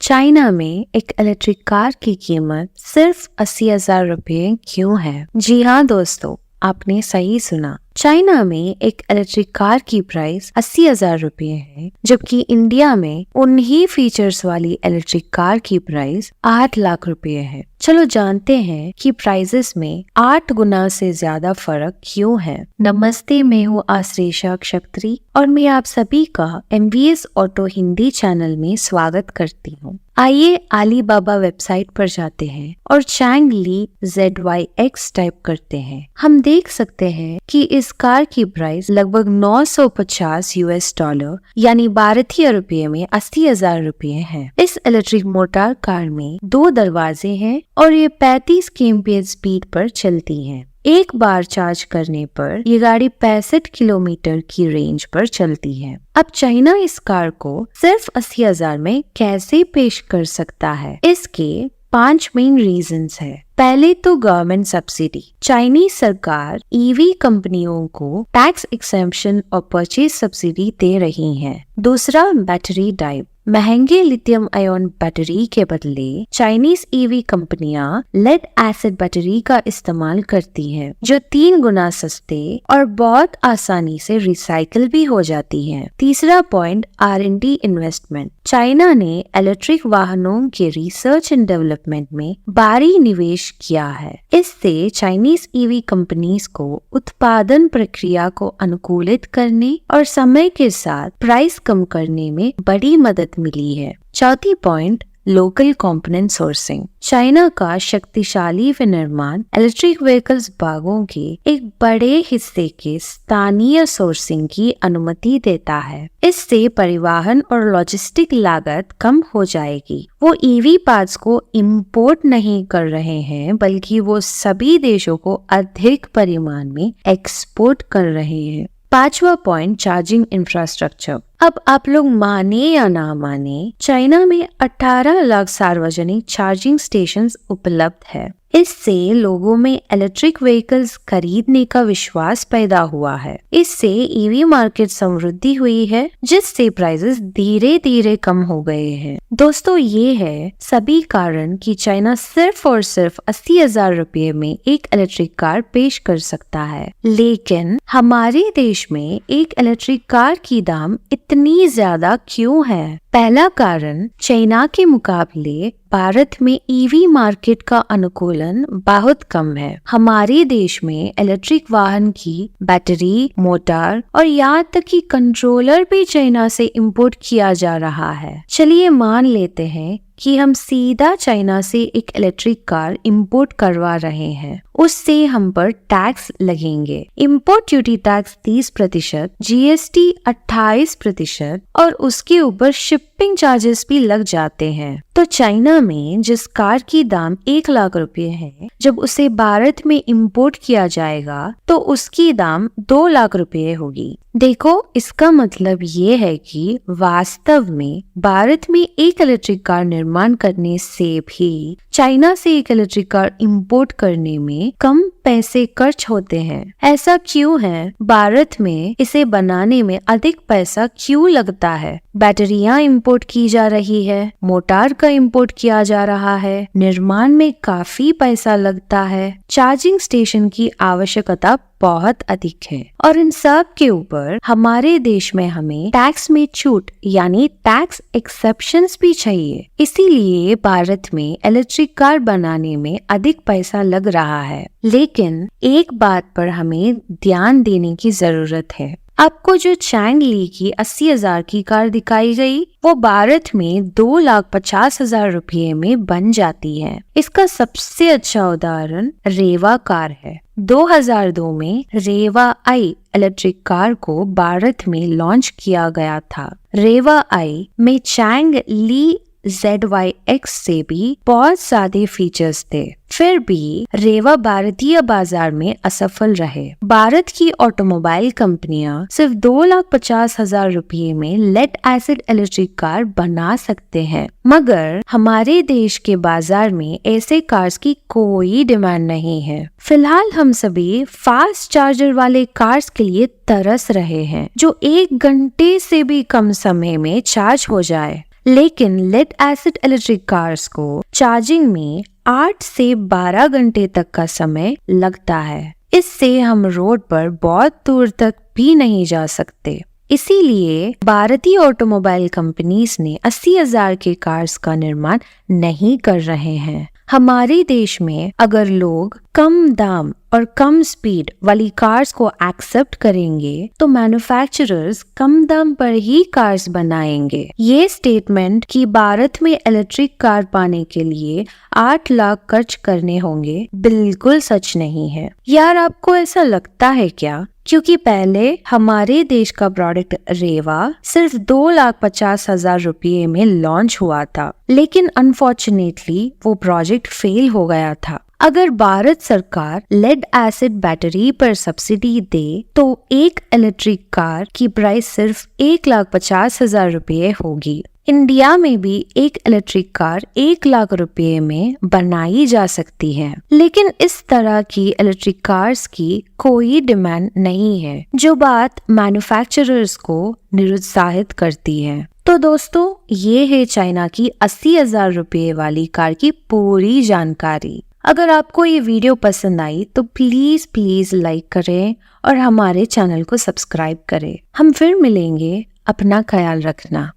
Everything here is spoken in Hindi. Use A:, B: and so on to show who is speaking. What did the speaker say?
A: चाइना में एक इलेक्ट्रिक कार की कीमत सिर्फ 80,000 रुपये क्यों है? जी हाँ दोस्तों, आपने सही सुना। चाइना में एक इलेक्ट्रिक कार की प्राइस 80,000 रुपये है, जबकि इंडिया में उन्हीं फीचर्स वाली इलेक्ट्रिक कार की प्राइस 8 लाख रुपये है। चलो जानते हैं कि प्राइसेस में 8 गुना से ज्यादा फर्क क्यों है। नमस्ते, मैं हूँ आश्रेषा क्षत्री और मैं आप सभी का MVS ऑटो हिंदी चैनल में स्वागत करती हूँ। आइए अलीबाबा वेबसाइट पर जाते हैं और चैंग ली ZYX टाइप करते हैं। हम देख सकते हैं कि इस कार की प्राइस लगभग $950 यानी भारतीय रुपये में 80,000 रुपये है। इस इलेक्ट्रिक मोटर कार में 2 दरवाजे हैं और ये 35 kmph स्पीड पर चलती है। एक बार चार्ज करने पर ये गाड़ी 65 किलोमीटर की रेंज पर चलती है। अब चाइना इस कार को सिर्फ 80,000 में कैसे पेश कर सकता है? इसके 5 मेन रीजंस है। पहले तो गवर्नमेंट सब्सिडी। चाइनीज सरकार EV कंपनियों को टैक्स एक्सेम्पशन और परचेज सब्सिडी दे रही है। दूसरा, बैटरी टाइप। महंगे लिथियम आयन बैटरी के बदले चाइनीज EV कंपनियां लेड एसिड बैटरी का इस्तेमाल करती हैं, जो 3 गुना सस्ते और बहुत आसानी से रिसाइकिल भी हो जाती हैं। तीसरा पॉइंट, R&D इन्वेस्टमेंट। चाइना ने इलेक्ट्रिक वाहनों के रिसर्च एंड डेवलपमेंट में भारी निवेश किया है। इससे चाइनीज EV कंपनीज को उत्पादन प्रक्रिया को अनुकूलित करने और समय के साथ प्राइस कम करने में बड़ी मदद मिली है। चौथी point, local component sourcing. China का शक्तिशाली विनिर्माण इलेक्ट्रिक व्हीकल्स भागों के एक बड़े हिस्से के स्थानीय सोर्सिंग की अनुमति देता है। इससे परिवहन और लॉजिस्टिक लागत कम हो जाएगी। वो EV पार्ट्स को इंपोर्ट नहीं कर रहे हैं, बल्कि वो सभी देशों को अधिक परिमाण में एक्सपोर्ट कर रहे हैं। पांचवा पॉइंट, चार्जिंग इंफ्रास्ट्रक्चर। अब आप लोग माने या ना माने, चाइना में 18 लाख सार्वजनिक चार्जिंग स्टेशंस उपलब्ध है। इससे लोगों में इलेक्ट्रिक व्हीकल्स खरीदने का विश्वास पैदा हुआ है। इससे EV मार्केट समृद्धि हुई है, जिससे प्राइसेस धीरे धीरे कम हो गए हैं। दोस्तों, ये है सभी कारण कि चाइना सिर्फ और सिर्फ 80,000 रुपये में एक इलेक्ट्रिक कार पेश कर सकता है। लेकिन हमारे देश में एक इलेक्ट्रिक कार की दाम इतनी ज्यादा क्यों है? पहला कारण, चाइना के मुकाबले भारत में EV मार्केट का अनुकूलन बहुत कम है। हमारे देश में इलेक्ट्रिक वाहन की बैटरी, मोटर और यहाँ तक कि कंट्रोलर भी चाइना से इंपोर्ट किया जा रहा है। चलिए मान लेते हैं कि हम सीधा चाइना से एक इलेक्ट्रिक कार इंपोर्ट करवा रहे हैं। उससे हम पर टैक्स लगेंगे। इंपोर्ट ड्यूटी टैक्स 30%, GST 28% और उसके ऊपर शिपिंग चार्जेस भी लग जाते हैं। तो चाइना में जिस कार की दाम 1 लाख रुपए है, जब उसे भारत में इंपोर्ट किया जाएगा तो उसकी दाम 2 लाख रुपए होगी। देखो, इसका मतलब ये है कि वास्तव में भारत में एक इलेक्ट्रिक कार निर्माण करने से भी चाइना से एक इलेक्ट्रिक कार इंपोर्ट करने में कम पैसे खर्च होते हैं। ऐसा क्यों है? भारत में इसे बनाने में अधिक पैसा क्यों लगता है? बैटरियां इंपोर्ट की जा रही है, मोटर का इंपोर्ट किया जा रहा है, निर्माण में काफी पैसा लगता है, चार्जिंग स्टेशन की आवश्यकता बहुत अधिक है और इन सब के ऊपर हमारे देश में हमें टैक्स में छूट यानी टैक्स एक्सेप्शंस भी चाहिए। इसीलिए भारत में इलेक्ट्रिक कार बनाने में अधिक पैसा लग रहा है। लेकिन एक बात पर हमें ध्यान देने की जरूरत है। आपको जो चैंग ली की 80,000 की कार दिखाई गई, वो भारत में 2,50,000 रुपये में बन जाती है। इसका सबसे अच्छा उदाहरण रेवा कार है। 2002 में रेवा आई इलेक्ट्रिक कार को भारत में लॉन्च किया गया था। रेवा आई में चैंग ली ZYX से भी बहुत सारे फीचर्स थे। फिर भी रेवा भारतीय बाजार में असफल रहे। भारत की ऑटोमोबाइल कंपनियां सिर्फ 2,50,000 रुपये में लेड एसिड इलेक्ट्रिक कार बना सकते हैं, मगर हमारे देश के बाजार में ऐसे कार्स की कोई डिमांड नहीं है। फिलहाल हम सभी फास्ट चार्जर वाले कार्स के लिए तरस रहे हैं, जो 1 घंटे से भी कम समय में चार्ज हो जाए। लेकिन लेड एसिड इलेक्ट्रिक कार्स को चार्जिंग में 8 से 12 घंटे तक का समय लगता है। इससे हम रोड पर बहुत दूर तक भी नहीं जा सकते। इसीलिए भारतीय ऑटोमोबाइल कंपनीज ने 80,000 के कार्स का निर्माण नहीं कर रहे हैं। हमारे देश में अगर लोग कम दाम और कम स्पीड वाली कार्स को एक्सेप्ट करेंगे तो मैन्युफैक्चरर्स कम दाम पर ही कार्स बनाएंगे। ये स्टेटमेंट कि भारत में इलेक्ट्रिक कार पाने के लिए 8 लाख खर्च करने होंगे बिल्कुल सच नहीं है। यार, आपको ऐसा लगता है क्या? क्योंकि पहले हमारे देश का प्रोडक्ट रेवा सिर्फ 2,50,000 रुपये में लॉन्च हुआ था, लेकिन अनफॉर्चुनेटली वो प्रोजेक्ट फेल हो गया था। अगर भारत सरकार लेड एसिड बैटरी पर सब्सिडी दे तो एक इलेक्ट्रिक कार की प्राइस सिर्फ 1,50,000 रुपये होगी। इंडिया में भी एक इलेक्ट्रिक कार 1 लाख रुपए में बनाई जा सकती है, लेकिन इस तरह की इलेक्ट्रिक कार्स की कोई डिमांड नहीं है, जो बात मैन्युफैक्चरर्स को निरुत्साहित करती है। तो दोस्तों, ये है चाइना की 80,000 रुपये वाली कार की पूरी जानकारी। अगर आपको ये वीडियो पसंद आई तो प्लीज लाइक करें और हमारे चैनल को सब्सक्राइब करें। हम फिर मिलेंगे। अपना ख्याल रखना।